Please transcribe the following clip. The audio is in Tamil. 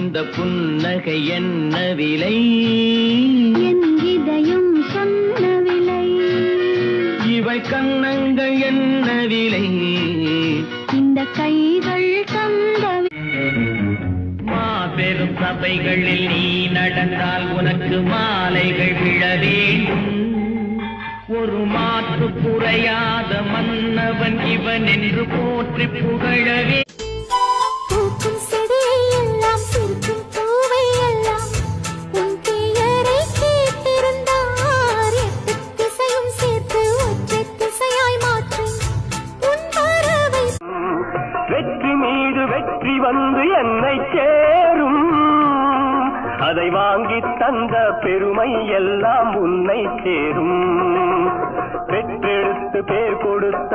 இந்த புன்னகை என்ன விலை? என் இதயம் சொன்ன விலை. இவை கன்னங்கள் என்ன விலை? இந்த கைகள் தந்த மாபெரும் சபைகளில் நீ நடந்தால் உனக்கு மாலைகள் விழ வேண்டும். ஒரு மாற்று குறையாத மன்னவன் இவன் என்று போற்றி புகழவே. பூக்கும் செடியை எல்லாம் சிரிக்கும் பூவை எல்லாம் உன் பெயரை கேட்டிருந்தார். எட்டு திசையும் சேர்த்து ஒற்றை திசையாய் மாற்றி உன் வரவை. வெற்றி மீது வெற்றி வந்து என்னை சேரும். அதை வாங்கி தந்த பெருமை எல்லாம் உன்னை சேரும். பெற்றெடுத்து பேர் கொடுத்த